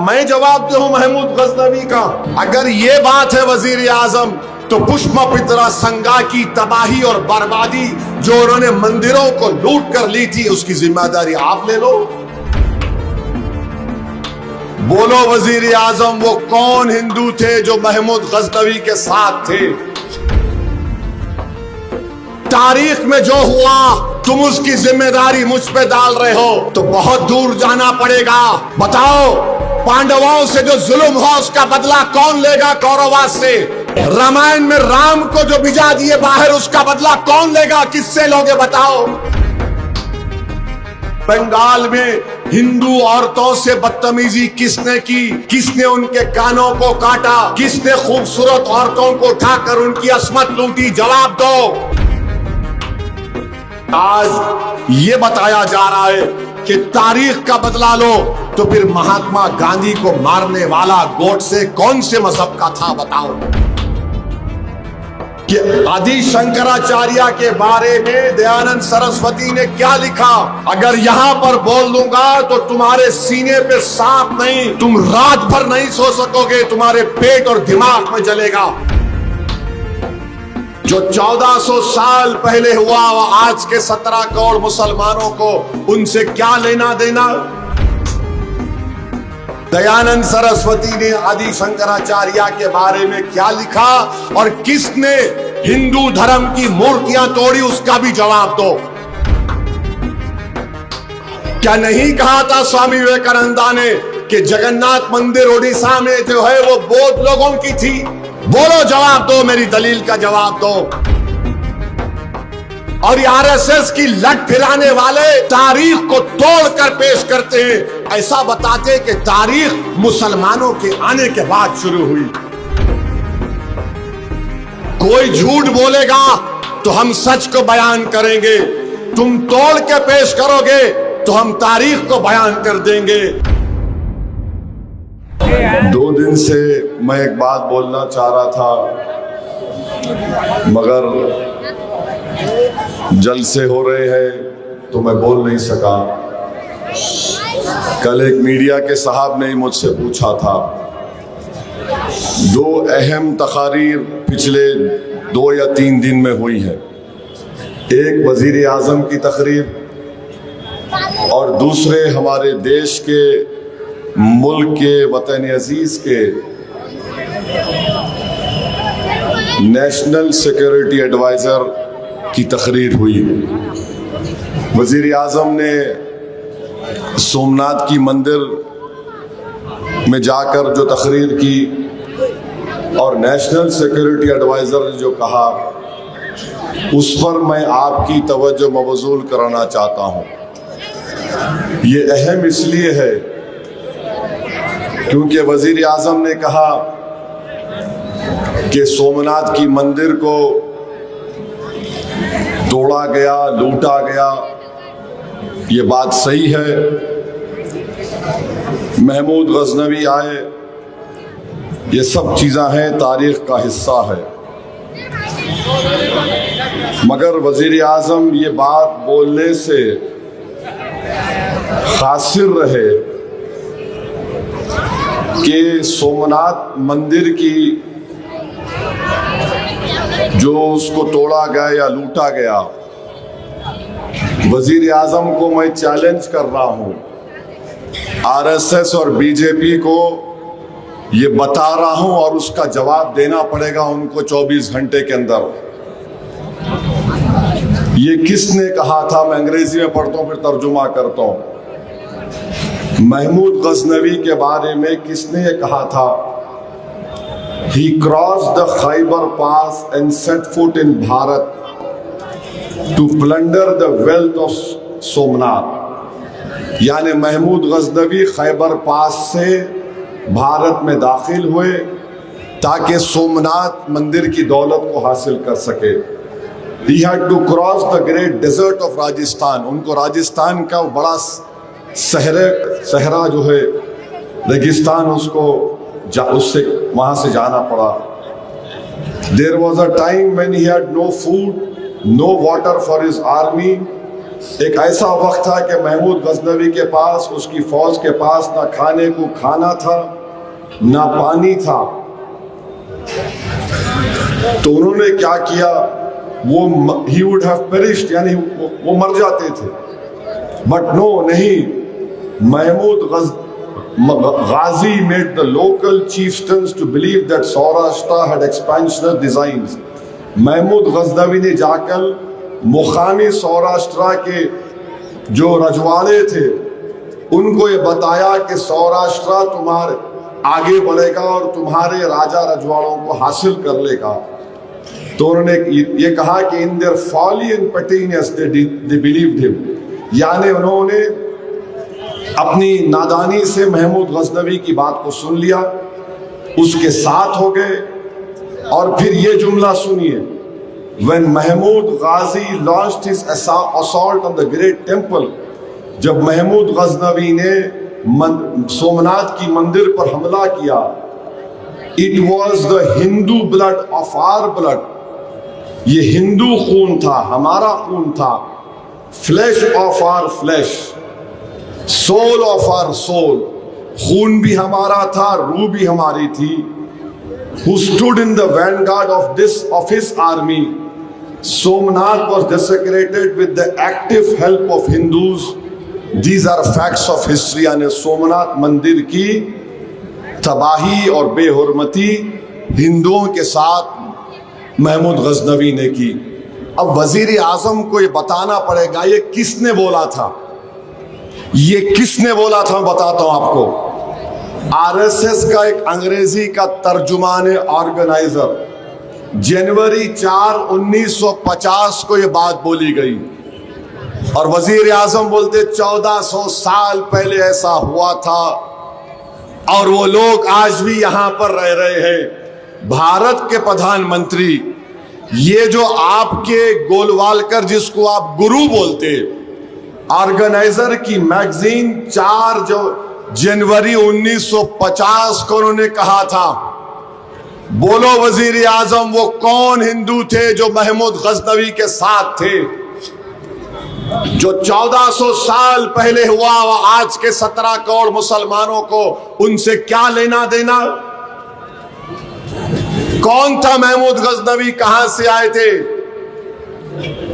मैं जवाब दूं महमूद गजनवी का, अगर ये बात है वजीर आजम, तो पुष्पमित्रा संघा की तबाही और बर्बादी जो उन्होंने मंदिरों को लूट कर ली थी, उसकी जिम्मेदारी आप ले लो। बोलो वजीर आजम, वो कौन हिंदू थे जो महमूद गजनवी के साथ थे? तारीख में जो हुआ तुम उसकी जिम्मेदारी मुझ पे डाल रहे हो, तो बहुत दूर जाना पड़ेगा। बताओ, पांडवों से जो जुल्म हुआ उसका बदला कौन लेगा कौरवास से? रामायण में राम को जो भिजा दिए बाहर, उसका बदला कौन लेगा? किससे लोगे बताओ? बंगाल में हिंदू औरतों से बदतमीजी किसने की? किसने उनके कानों को काटा? किसने खूबसूरत औरतों को उठाकर उनकी अस्मत लूटी? जवाब दो। आज ये बताया जा रहा है कि तारीख का बदला लो, तो फिर महात्मा गांधी को मारने वाला गोडसे कौन से मजहब का था बताओ? कि आदि शंकराचार्य के बारे में दयानंद सरस्वती ने क्या लिखा? अगर यहां पर बोल दूंगा तो तुम्हारे सीने पे सांप नहीं, तुम रात भर नहीं सो सकोगे, तुम्हारे पेट और दिमाग में जलेगा। जो 1400 साल पहले हुआ वो आज के 17 करोड़ मुसलमानों को उनसे क्या लेना देना? दयानंद सरस्वती ने आदि शंकराचार्य के बारे में क्या लिखा और किसने हिंदू धर्म की मूर्तियां तोड़ी, उसका भी जवाब दो। क्या नहीं कहा था स्वामी विवेकानंदा ने कि जगन्नाथ मंदिर उड़ीसा में जो है वो बौद्ध लोगों की थी? बोलो, जवाब दो, मेरी दलील का जवाब दो। और ये आरएसएस की लट फिराने वाले तारीख को तोड़कर पेश करते हैं, ऐसा बताते कि तारीख मुसलमानों के आने के बाद शुरू हुई। कोई झूठ बोलेगा तो हम सच को बयान करेंगे, तुम तोड़ के पेश करोगे तो हम तारीख को बयान कर देंगे। 2 दिन से मैं एक बात बोलना चाह रहा था, मगर जलसे हो रहे हैं तो मैं बोल नहीं सका। कल एक मीडिया के साहब ने मुझसे पूछा था, 2 अहम तकारीर पिछले 2 या 3 दिन में हुई है। एक वजीर आजम की तकरीर और दूसरे हमारे देश के, मुल्क के, वतन अजीज के नेशनल सिक्योरिटी एडवाइजर की तकरीर हुई। वजीर आजम ने सोमनाथ की मंदिर में जाकर जो तकरीर की और नेशनल सिक्योरिटी एडवाइजर ने जो कहा, उस पर मैं आपकी तवज्जो मबजूल कराना चाहता हूं। ये अहम इसलिए है क्योंकि वजीर आजम ने कहा कि सोमनाथ की मंदिर को तोड़ा गया, लूटा गया, ये बात सही है। महमूद गजनवी आए, ये सब चीज़ें हैं, तारीख का हिस्सा है। मगर वजीर आजम ये बात बोलने से खासिर रहे कि सोमनाथ मंदिर की जो उसको तोड़ा गया या लूटा गया, वजीर आजम को मैं चैलेंज कर रहा हूं, आरएसएस और बीजेपी को ये बता रहा हूं और उसका जवाब देना पड़ेगा उनको 24 घंटे के अंदर। ये किसने कहा था? मैं अंग्रेजी में पढ़ता हूं फिर तर्जुमा करता हूं। महमूद गजनवी के बारे में किसने ये कहा था? He crossed the Khyber Pass and set foot in Bharat to plunder the wealth of Somnath। यानी महमूद गजनवी खैबर पास से भारत में दाखिल हुए ताकि सोमनाथ मंदिर की दौलत को हासिल कर सके। He had to cross the great desert of Rajasthan. उनको राजस्थान का बड़ा सहरा जो है रेगिस्तान, उसको उससे वहां से जाना पड़ा। There was a time when he had no food, no water for his army, एक ऐसा वक्त था कि महमूद गजनवी के पास, उसकी फौज के पास ना खाने को खाना था ना पानी था। तो उन्होंने क्या किया, वो ही वुड हैव पेरिश्ड, यानी वो मर जाते थे। बट नो, नहीं, Mahmud Ghazi made the local chieftains to believe that Saurashtra had expansionist designs। Mahmud Ghaznavi ने जाकर मुकामी सौराष्ट्र के जो रजवाड़े थे उनको ये बताया कि सौराष्ट्र तुम्हारे आगे बढ़ेगा और तुम्हारे राजा रजवाड़ों को हासिल कर लेगा। तो उन्होंने ये कहा कि in their folly and pettiness they believed him, यानी उन्होंने अपनी नादानी से महमूद गजनवी की बात को सुन लिया, उसके साथ हो गए। और फिर ये जुमला सुनिए, when Mahmud Ghazi launched his assault on the great temple, जब महमूद गजनवी ने सोमनाथ की मंदिर पर हमला किया, it was the Hindu blood of our blood, ये हिंदू खून था, हमारा खून था, flesh of our flesh, soul of our soul, खून भी हमारा था, रूह भी हमारी थी। Who stood in the vanguard of his army। Somnath was desecrated with the active help of Hindus। These are facts of history। यानी सोमनाथ मंदिर की तबाही और बेहुरमती हिंदुओं के साथ महमूद गजनवी ने की। अब वजीर आजम को ये बताना पड़ेगा ये किसने बोला था, ये किसने बोला था, मैं बताता हूं आपको। आरएसएस का एक अंग्रेजी का तर्जुमान ऑर्गेनाइजर, जनवरी 4, 1950 को ये बात बोली गई और वजीर आजम बोलते 1400 साल पहले ऐसा हुआ था और वो लोग आज भी यहां पर रह रहे हैं। भारत के प्रधानमंत्री, ये जो आपके गोलवालकर जिसको आप गुरु बोलते, ऑर्गेनाइजर की मैगजीन 4 जनवरी 1950 को उन्होंने कहा था, बोलो वजीर आजम वो कौन हिंदू थे जो महमूद गजनवी के साथ थे, जो 1400 साल पहले हुआ वो आज के 17 करोड़ मुसलमानों को उनसे क्या लेना देना। कौन था महमूद गजनवी, कहां से आए थे,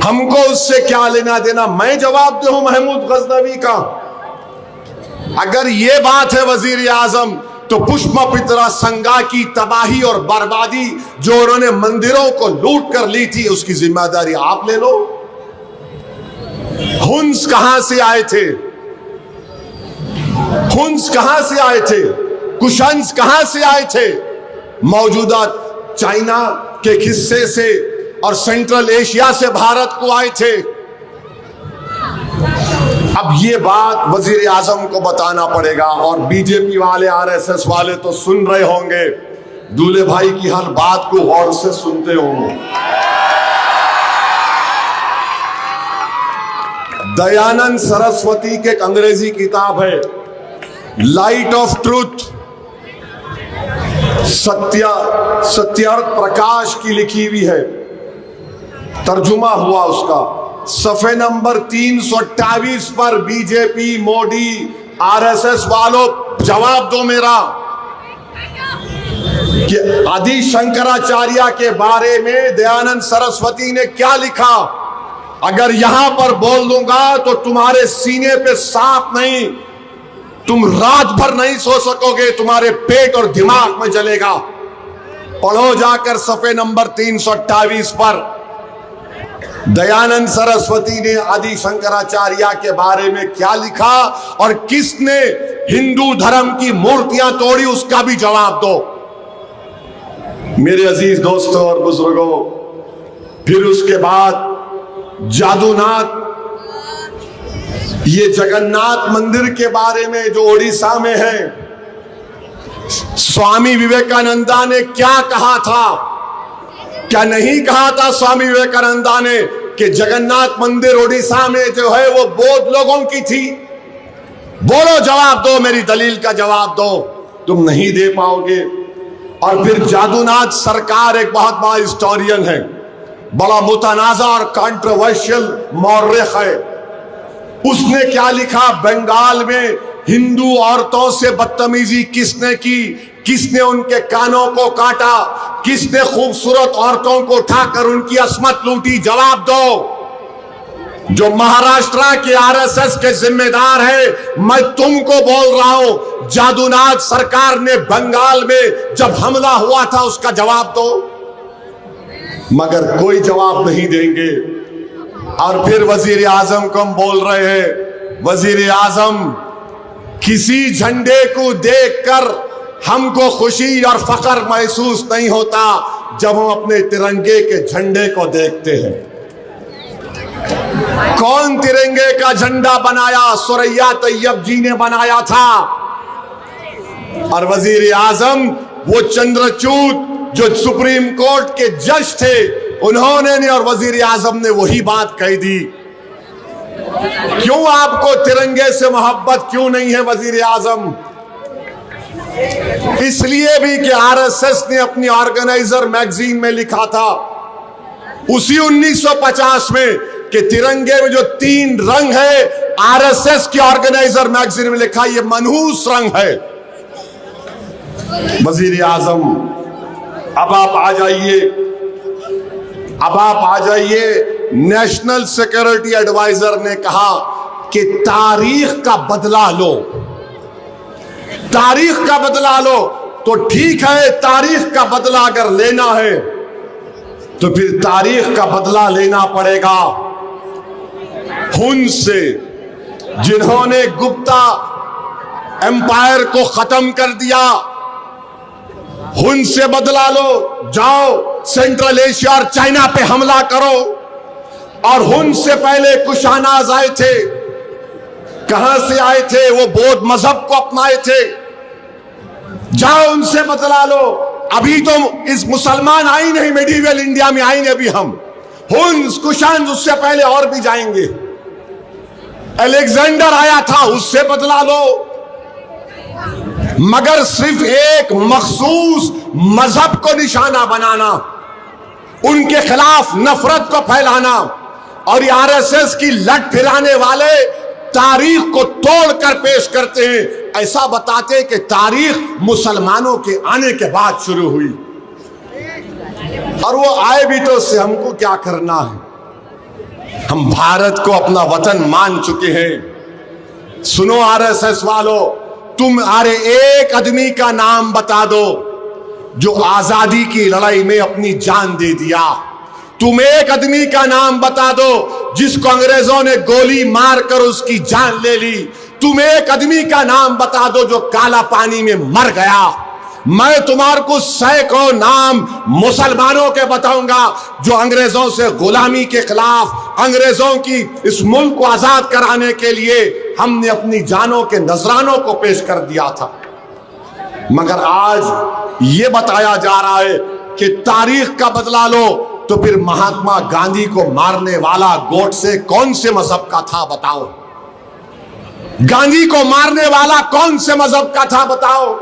हमको उससे क्या लेना देना। मैं जवाब दूं महमूद गजनवी का, अगर ये बात है वजीर आजम, तो पुष्पमित्रा संगा की तबाही और बर्बादी जो उन्होंने मंदिरों को लूट कर ली थी, उसकी जिम्मेदारी आप ले लो। हुन्स कहां से आए थे, हुन्स कहां से आए थे, कुशंस कहां से आए थे, मौजूदा चाइना के हिस्से से और सेंट्रल एशिया से भारत को आए थे। अब ये बात वजीर आजम को बताना पड़ेगा और बीजेपी वाले, आरएसएस वाले तो सुन रहे होंगे, दूल्हे भाई की हर बात को गौर से सुनते होंगे। दयानंद सरस्वती की एक अंग्रेजी किताब है, light of truth, Satyarth Prakash की लिखी हुई है, तर्जुमा हुआ उसका, सफे नंबर 328 पर बीजेपी, मोदी, आरएसएस वालों जवाब दो मेरा कि आदि शंकराचार्य के बारे में दयानंद सरस्वती ने क्या लिखा। अगर यहां पर बोल दूंगा तो तुम्हारे सीने पे सांप नहीं, तुम रात भर नहीं सो सकोगे, तुम्हारे पेट और दिमाग में जलेगा। पढ़ो जाकर सफे नंबर 328 पर दयानंद सरस्वती ने आदि शंकराचार्य के बारे में क्या लिखा और किसने हिंदू धर्म की मूर्तियां तोड़ी, उसका भी जवाब दो मेरे अजीज दोस्तों और बुजुर्गों। फिर उसके बाद जादूनाथ, ये जगन्नाथ मंदिर के बारे में जो ओडिशा में है, स्वामी विवेकानंदा ने क्या कहा था, क्या नहीं कहा था स्वामी विवेकानंदा ने कि जगन्नाथ मंदिर ओडिशा में जो है वो बौद्ध लोगों की थी। बोलो जवाब दो, मेरी दलील का जवाब दो, तुम नहीं दे पाओगे। और फिर जादूनाथ सरकार एक बहुत बड़ा हिस्टोरियन है, बड़ा मुतनाज़ा और कंट्रोवर्शियल मौर्रिख है, उसने क्या लिखा, बंगाल में हिंदू औरतों से बदतमीजी किसने की, किसने उनके कानों को काटा, किसने खूबसूरत औरतों को उठाकर उनकी असमत लूटी, जवाब दो। जो महाराष्ट्र के आरएसएस के जिम्मेदार है, मैं तुमको बोल रहा हूं, जादूनाथ सरकार ने बंगाल में जब हमला हुआ था उसका जवाब दो। मगर कोई जवाब नहीं देंगे। और फिर वजीर आजम को हम बोल रहे हैं, वजीर आजम किसी झंडे को देखकर हमको खुशी और फख्र महसूस नहीं होता जब हम अपने तिरंगे के झंडे को देखते हैं। कौन तिरंगे का झंडा बनाया? सुरैया तैयब जी ने बनाया था। और वजीर आजम वो चंद्रचूड जो सुप्रीम कोर्ट के जज थे, उन्होंने ने और वजीर आजम ने वही बात कही दी। क्यों आपको तिरंगे से मोहब्बत क्यों नहीं है वजीर आजम? इसलिए भी कि आरएसएस ने अपनी ऑर्गेनाइजर मैगजीन में लिखा था उसी 1950 में कि तिरंगे में जो 3 रंग है, आरएसएस की ऑर्गेनाइजर मैगजीन में लिखा ये मनहूस रंग है। वजीर आजम अब आप आ जाइए, नेशनल सिक्योरिटी एडवाइजर ने कहा कि तारीख का बदला लो, तारीख का बदला लो। तो ठीक है, तारीख का बदला अगर लेना है तो फिर तारीख का बदला लेना पड़ेगा उनसे जिन्होंने गुप्ता एम्पायर को खत्म कर दिया। उनसे बदला लो, जाओ सेंट्रल एशिया और चाइना पे हमला करो। और उनसे पहले कुशानाज आए थे, कहां से आए थे? वो बौद्ध मजहब को अपनाए थे। जाओ उनसे बदला लो। अभी तो इस मुसलमान आई नहीं, मेडिवल इंडिया में आएंगे अभी हम। कुशान उससे पहले और भी जाएंगे। अलेक्जेंडर आया था, उससे बदला लो। मगर सिर्फ एक मखसूस मजहब को निशाना बनाना, उनके खिलाफ नफरत को फैलाना, और ये आरएसएस की लट फिराने वाले तारीख को तोड़कर पेश करते हैं, ऐसा बताते कि तारीख मुसलमानों के आने के बाद शुरू हुई। और वो आए भी तो उससे हमको क्या करना है? हम भारत को अपना वतन मान चुके हैं। सुनो आरएसएस वालों, तुम अरे एक आदमी का नाम बता दो जो आजादी की लड़ाई में अपनी जान दे दिया। तुम एक आदमी का नाम बता दो जिसको अंग्रेजों ने गोली मारकर उसकी जान ले ली। तुम एक आदमी का नाम बता दो जो काला पानी में मर गया। मैं तुम्हारे को सैकड़ों नाम मुसलमानों के बताऊंगा जो अंग्रेजों से गुलामी के खिलाफ, अंग्रेजों की इस मुल्क को आजाद कराने के लिए हमने अपनी जानों के नजरानों को पेश कर दिया था। मगर आज ये बताया जा रहा है कि तारीख का बदला लो, तो फिर महात्मा गांधी को मारने वाला गोडसे कौन से मजहब का था बताओ? गांधी को मारने वाला कौन से मजहब का था बताओ?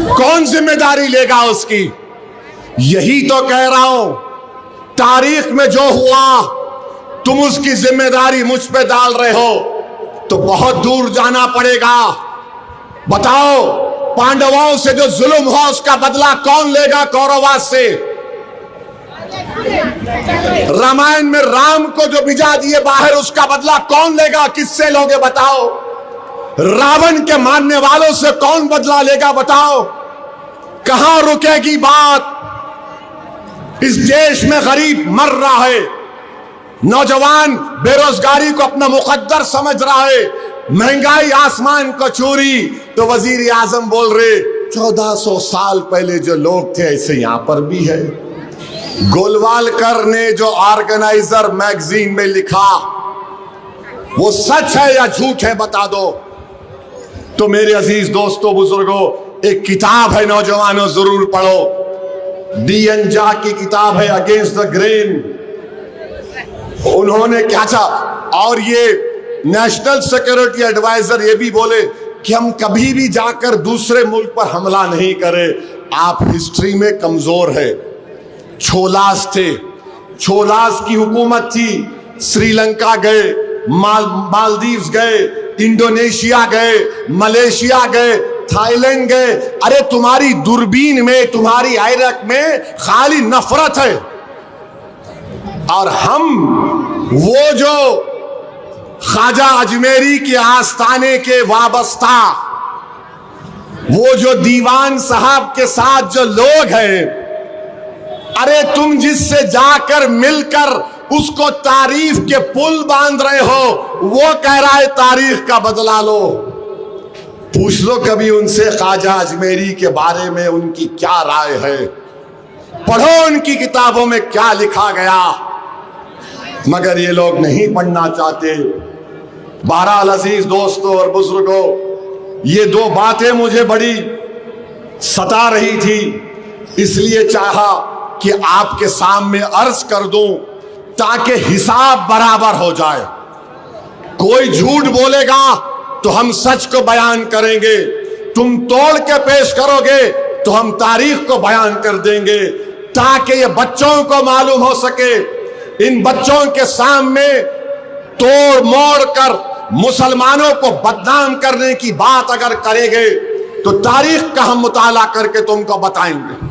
कौन जिम्मेदारी लेगा उसकी? यही तो कह रहा हूं, तारीख में जो हुआ तुम उसकी जिम्मेदारी मुझ पे डाल रहे हो, तो बहुत दूर जाना पड़ेगा। बताओ, पांडवों से जो जुल्म हुआ उसका बदला कौन लेगा कौरवाद से? रामायण में राम को जो भिजा दिए बाहर, उसका बदला कौन लेगा? किससे लोगे बताओ? रावण के मारने वालों से कौन बदला लेगा बताओ? कहां रुकेगी बात? इस देश में गरीब मर रहा है, नौजवान बेरोजगारी को अपना मुकद्दर समझ रहा है, महंगाई आसमान को छूरी। तो वजीर आजम बोल रहे 1400 साल पहले जो लोग थे ऐसे यहां पर भी है। गोलवालकर ने जो ऑर्गेनाइजर मैगजीन में लिखा वो सच है या झूठ है बता दो। तो मेरे अजीज दोस्तों बुजुर्गों, एक किताब है नौजवानों, जरूर पढ़ो। डी.एन. झा की किताब है अगेंस्ट द ग्रेन। उन्होंने क्या था, और ये नेशनल सिक्योरिटी एडवाइजर ये भी बोले कि हम कभी भी जाकर दूसरे मुल्क पर हमला नहीं करें। आप हिस्ट्री में कमजोर है। छोलास थे, छोलास की हुकूमत थी, श्रीलंका गए, मालदीव्स गए, इंडोनेशिया गए, मलेशिया गए, थाईलैंड गए। अरे तुम्हारी दूरबीन में, तुम्हारी आयरक में खाली नफरत है। और हम वो जो ख्वाजा अजमेरी के आस्थाने के वाबस्ता, वो जो दीवान साहब के साथ जो लोग हैं, अरे तुम जिससे जाकर मिलकर उसको तारीफ के पुल बांध रहे हो, वो कह रहा है तारीख का बदला लो। पूछ लो कभी उनसे ख्वाजा अजमेरी के बारे में उनकी क्या राय है, पढ़ो उनकी किताबों में क्या लिखा गया। मगर ये लोग नहीं पढ़ना चाहते। बहरहाल अजीज दोस्तों और बुजुर्गों, ये दो बातें मुझे बड़ी सता रही थी, इसलिए चाहा कि आपके सामने अर्ज कर दूं ताकि हिसाब बराबर हो जाए। कोई झूठ बोलेगा तो हम सच को बयान करेंगे, तुम तोड़ के पेश करोगे तो हम तारीख को बयान कर देंगे, ताकि ये बच्चों को मालूम हो सके। इन बच्चों के सामने तोड़ मोड़ कर मुसलमानों को बदनाम करने की बात अगर करेंगे तो तारीख का हम मुताला करके तुमको बताएंगे।